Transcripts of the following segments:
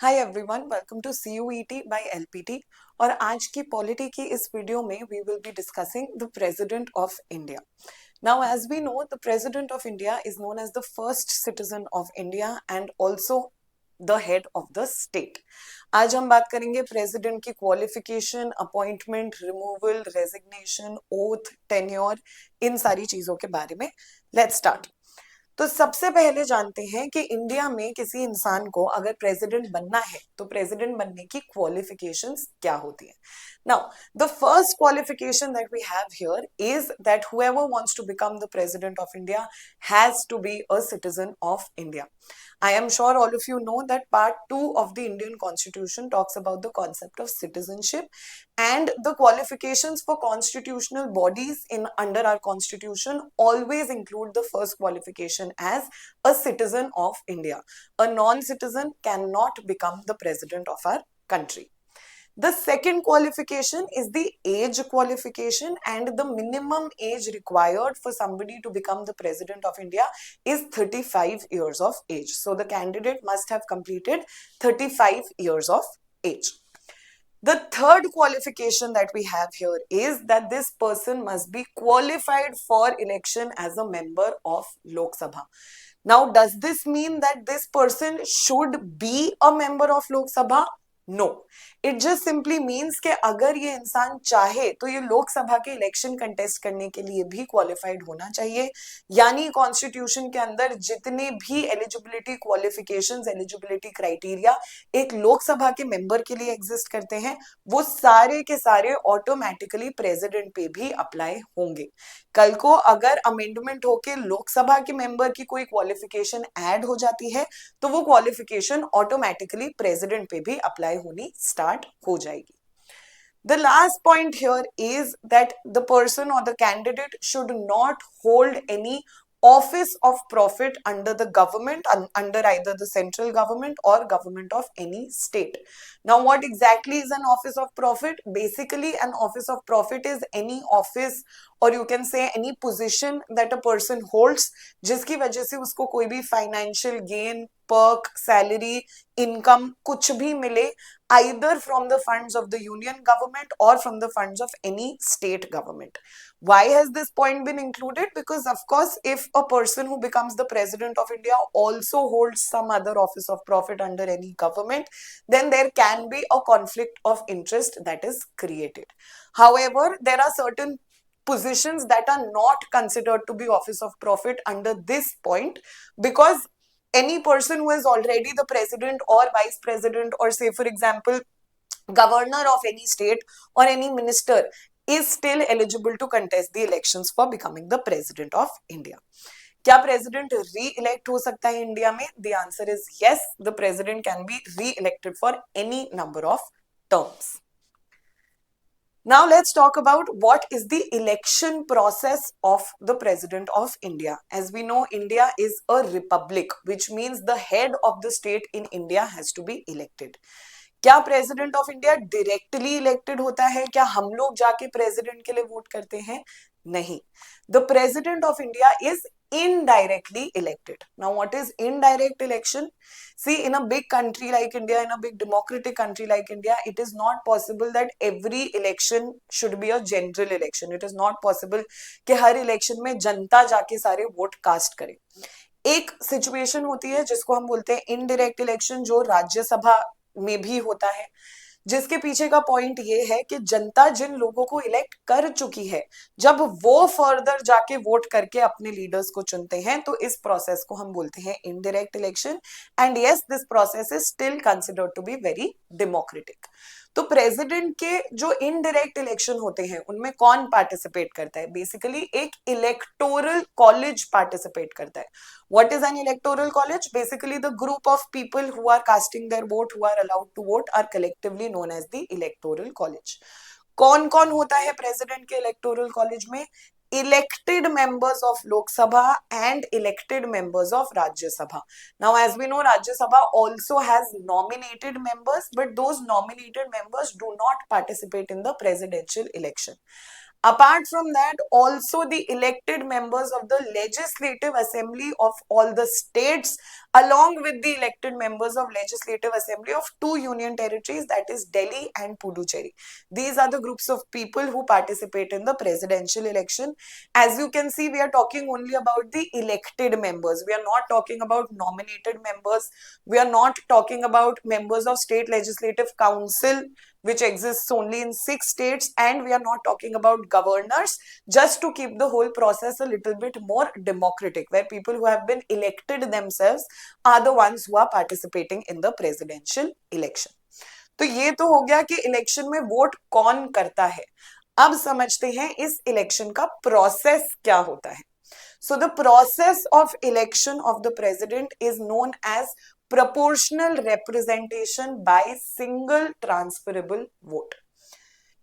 Hi everyone, welcome to CUET by LPT। और आज की पॉलिटी की इस वीडियो में we will be discussing the president of India. Now as we know, the president of India is known as the first citizen of India and also the head of the state. आज हम बात करेंगे president की qualification, appointment, removal, resignation, oath, tenure, इन सारी चीजों के बारे में। Let's start. तो सबसे पहले जानते हैं कि इंडिया में किसी इंसान को अगर प्रेसिडेंट बनना है तो प्रेसिडेंट बनने की क्वालिफिकेशंस क्या होती है। Now the first qualification that we have here is that whoever wants to become the president of India has to be a citizen of India. I am sure all of you know that part 2 of the Indian Constitution talks about the concept of citizenship, and the qualifications for constitutional bodies in under our constitution always include the first qualification as a citizen of India. A non-citizen cannot become the president of our country. The second qualification is the age qualification, and the minimum age required for somebody to become the president of India is 35 years of age. So the candidate must have completed 35 years of age. The third qualification that we have here is that this person must be qualified for election as a member of Lok Sabha. Now, does this mean that this person should be a member of Lok Sabha? नो, it just simply means कि अगर ये इंसान चाहे तो ये लोकसभा के election contest करने के लिए भी क्वालिफाइड होना चाहिए। यानी कॉन्स्टिट्यूशन के अंदर जितने भी एलिजिबिलिटी क्वालिफिकेशंस, एलिजिबिलिटी क्राइटेरिया एक लोकसभा के मेंबर के लिए एग्जिस्ट करते हैं, वो सारे के सारे ऑटोमेटिकली प्रेसिडेंट पे भी अप्लाई होंगे। कल को अगर अमेंडमेंट होके लोकसभा के मेंबर की कोई क्वालिफिकेशन ऐड हो जाती है तो वो क्वालिफिकेशन ऑटोमेटिकली प्रेसिडेंट पे भी अप्लाई होनी स्टार्ट हो जाएगी। The last point here is that the person or the candidate should not hold any office of profit under the government, under either the central government or government of any state. Now, what exactly is an office of profit? Basically, an office of profit is any office or you can say any position that a person holds जिसकी वजह से उसको कोई भी financial gain, perk, salary, income कुछ भी मिले, either from the funds of the union government or from the funds of any state government. Why has this point been included? Because of course, if a person who becomes the president of India also holds some other office of profit under any government, then there can be a conflict of interest that is created. However, there are certain positions that are not considered to be office of profit under this point, because any person who is already the president or vice president or say for example governor of any state or any minister is still eligible to contest the elections for becoming the president of India. क्या president re-elect हो सकता है India में? The answer is yes, the president can be re-elected for any number of terms. Now let's talk about what is the election process of the President of India. As we know, India is a republic, which means the head of the state in India has to be elected. क्या president of India directly elected होता है? क्या हम लोग जाके president के लिए vote करते हैं? नहीं. The president of India is indirectly elected. Now, what is indirect election? See, in a big country like India, in a big democratic country like India, it is not possible that every election should be a general election. It is not possible कि हर election में जनता जाके सारे vote cast करे. एक situation होती है जिसको हम बोलते हैं इनडायरेक्ट इलेक्शन, जो राज्यसभा में भी होता है, जिसके पीछे का पॉइंट ये है कि जनता जिन लोगों को इलेक्ट कर चुकी है, जब वो फर्दर जाके वोट करके अपने लीडर्स को चुनते हैं, तो इस प्रोसेस को हम बोलते हैं indirect election. And yes, this process is still considered to be very democratic. तो प्रेसिडेंट के जो इनडायरेक्ट इलेक्शन होते हैं उनमें कौन पार्टिसिपेट करता है? बेसिकली एक इलेक्टोरल कॉलेज पार्टिसिपेट करता है. What is an electoral college? Basically, the group of people who are casting their vote, who are allowed to vote, are collectively known as the electoral college. कौन कौन होता है president के electoral college में? elected members of Lok Sabha and elected members of Rajya Sabha. Now, as we know, Rajya Sabha also has nominated members, but those nominated members do not participate in the presidential election. Apart from that, also the elected members of the legislative assembly of all the states along with the elected members of Legislative Assembly of 2 union territories, that is Delhi and Puducherry. These are the groups of people who participate in the presidential election. As you can see, we are talking only about the elected members. We are not talking about nominated members. We are not talking about members of state legislative council, which exists only in 6 states, and we are not talking about governors, just to keep the whole process a little bit more democratic, where people who have been elected themselves are the ones who are participating in the presidential election. तो ये तो हो गया कि election में vote कौन करता है. अब समझते हैं इस इलेक्शन का प्रोसेस क्या होता है. So the process of election of the president is known as proportional representation by single transferable vote.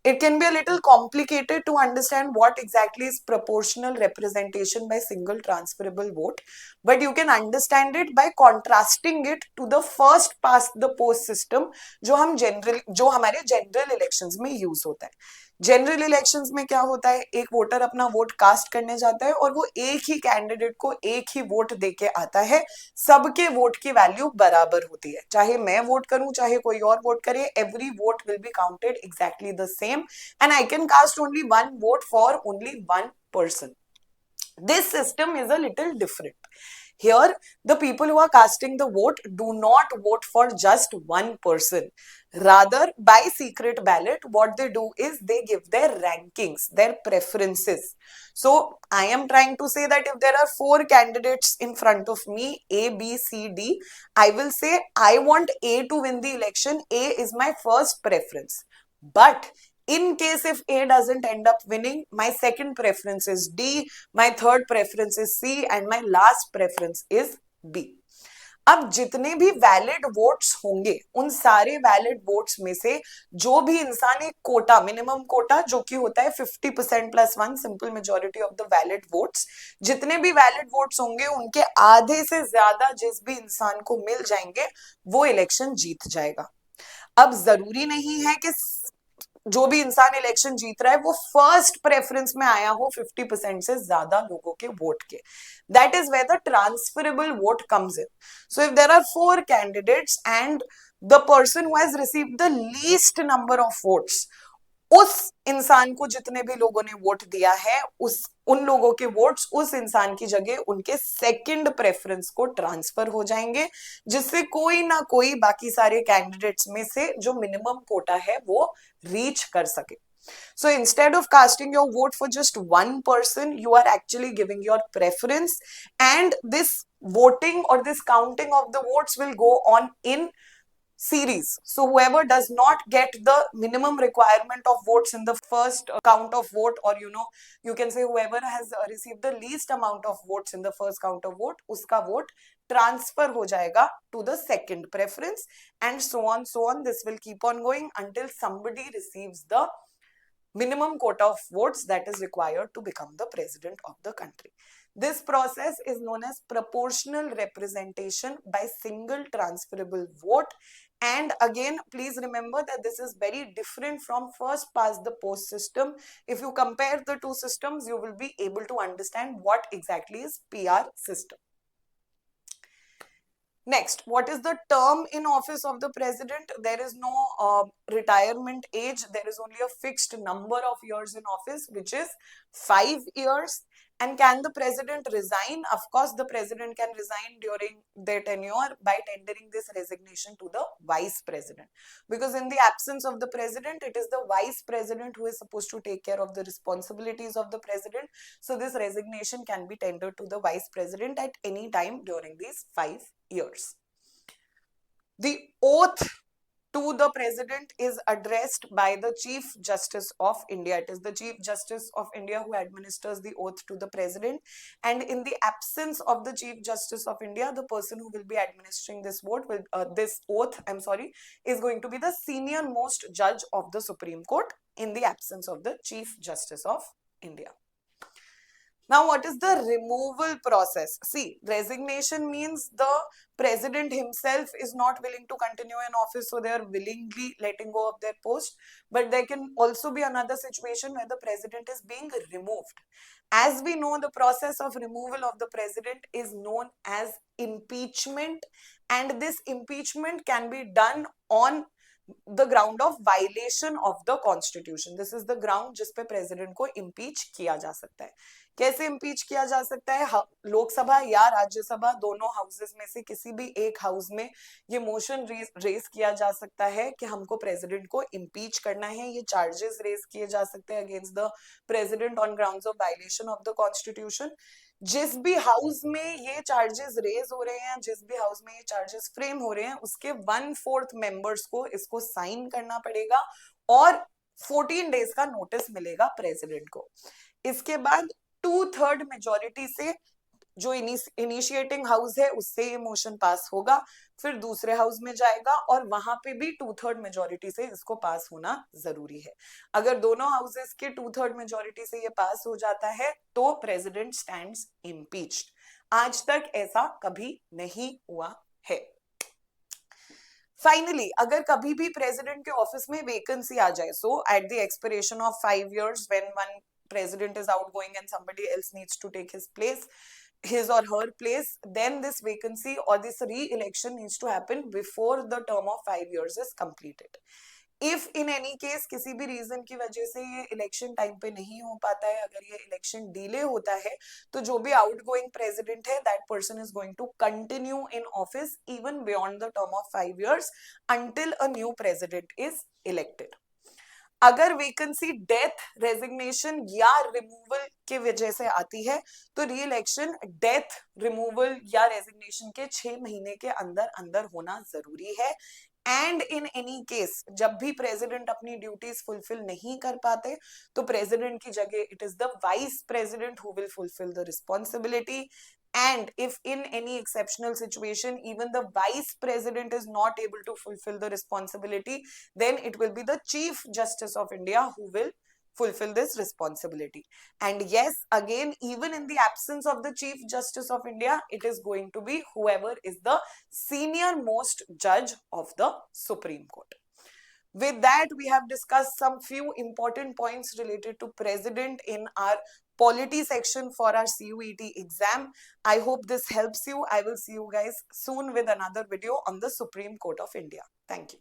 It can be a little complicated to understand what exactly is proportional representation by single transferable vote, but you can understand it by contrasting it to the first past the post system जो हमारे general elections में use होता है. General elections में क्या होता है, एक वोटर अपना वोट कास्ट करने जाता है और वो एक ही कैंडिडेट को एक ही वोट देके आता है. सबके वोट की वैल्यू बराबर होती है, चाहे मैं वोट करूं चाहे कोई और वोट करे, every vote will be counted exactly the same and I can cast only one vote for only one person. This system is a little different. Here, the people who are casting the vote do not vote for just one person. Rather, by secret ballot, what they do is they give their rankings, their preferences. So, I am trying to say that if there are 4 candidates in front of me, A, B, C, D, I will say I want A to win the election. A is my first preference. But in case if A doesn't end up winning, my second preference is D, my third preference is C, and my last preference is B. अब जितने भी valid votes होंगे, उन सारे valid votes में से जो भी इंसान एक कोटा, मिनिमम कोटा जो कि होता है 50% plus 1 simple majority of the valid votes, जितने भी वैलिड वोट्स होंगे उनके आधे से ज्यादा जिस भी इंसान को मिल जाएंगे वो इलेक्शन जीत जाएगा. अब जरूरी नहीं है कि जो भी इंसान इलेक्शन जीत रहा है वो फर्स्ट प्रेफरेंस में आया हो 50% से ज्यादा लोगों के वोट के. That is where the transferable vote comes in. So if there are 4 candidates and the person who has received the least number of votes, उस इंसान को जितने भी लोगों ने वोट दिया है उन लोगों के वोट्स उस इंसान की जगह उनके सेकंड प्रेफरेंस को ट्रांसफर हो जाएंगे, जिससे कोई ना कोई बाकी सारे कैंडिडेट्स में से जो मिनिमम कोटा है वो रीच कर सके. So instead of casting your vote for just one person, you are actually giving your preference, and this voting or this counting of the votes will go on in series. So whoever does not get the minimum requirement of votes in the first count of vote, or you can say whoever has received the least amount of votes in the first count of vote, uska vote transfer ho jayega to the second preference, and so on. This will keep on going until somebody receives the minimum quota of votes that is required to become the president of the country. This process is known as proportional representation by single transferable vote. And again, please remember that this is very different from first past the post system. If you compare the two systems, you will be able to understand what exactly is PR system. Next, what is the term in office of the president? There is no retirement age. There is only a fixed number of years in office, which is 5 years. And can the president resign? Of course, the president can resign during their tenure by tendering this resignation to the vice president. Because in the absence of the president, it is the vice president who is supposed to take care of the responsibilities of the president. So this resignation can be tendered to the vice president at any time during these 5 years. The oath to the president is addressed by the Chief Justice of India. It is the Chief Justice of India who administers the oath to the president. And in the absence of the Chief Justice of India, the person who will be administering this oath is going to be the senior most judge of the Supreme Court in the absence of the Chief Justice of India. Now, what is the removal process? See, resignation means the president himself is not willing to continue in office, so they are willingly letting go of their post. But there can also be another situation where the president is being removed. As we know, the process of removal of the president is known as impeachment, and this impeachment can be done on the ground of violation of the constitution. This is the ground जिस पे president को impeach किया जा सकता है. कैसे impeach किया जा सकता है? लोकसभा या राज्यसभा दोनों हाउसेस में से किसी भी एक हाउस में ये मोशन रेज किया जा सकता है कि हमको प्रेसिडेंट को impeach करना है. ये चार्जेस रेज किए जा सकते हैं against the president on grounds of violation of the constitution. जिस भी हाउस में ये चार्जेस रेज हो रहे हैं, जिस भी हाउस में ये चार्जेस फ्रेम हो रहे हैं, उसके 1/4 मेंबर्स को इसको साइन करना पड़ेगा और 14 डेज का नोटिस मिलेगा प्रेसिडेंट को. इसके बाद 2/3 मेजोरिटी से जो इनिशिएटिंग हाउस है उससे ये मोशन पास होगा, फिर दूसरे हाउस में जाएगा और वहां पे भी 2/3 मेजोरिटी से इसको पास होना जरूरी है. अगर दोनों हाउसेस के 2/3 मेजोरिटी से ये पास हो जाता है तो प्रेसिडेंट स्टैंड्स इम्पीच्ड. आज तक ऐसा कभी नहीं हुआ है. फाइनली, अगर कभी भी प्रेसिडेंट के ऑफिस में वेकेंसी आ जाए, so at the expiration of 5 years when one president is outgoing and somebody else needs to take his or her place, then this vacancy or this re-election needs to happen before the term of 5 years is completed. If in any case किसी भी reason की वजह से ये election time पे नहीं हो पाता है, अगर ये इलेक्शन डिले होता है, तो जो भी आउटगोइंग प्रेसिडेंट है that person is going to continue in office even beyond the term of 5 years until a new president is elected. अगर वेकेंसी डेथ, रेजिग्नेशन या रिमूवल के वजह से आती है तो री इलेक्शन डेथ, रिमूवल या रेजिग्नेशन के 6 महीने के अंदर अंदर होना जरूरी है. एंड इन एनी केस जब भी प्रेसिडेंट अपनी ड्यूटीज फुलफिल नहीं कर पाते तो प्रेसिडेंट की जगह it is the vice president who will fulfil the responsibility. And if in any exceptional situation even the vice president is not able to fulfill the responsibility, then it will be the Chief Justice of India who will fulfill this responsibility. And yes, again, even in the absence of the Chief Justice of India, it is going to be whoever is the senior most judge of the Supreme Court. With that, we have discussed some few important points related to president in our polity section for our CUET exam. I hope this helps you. I will see you guys soon with another video on the Supreme Court of India. Thank you.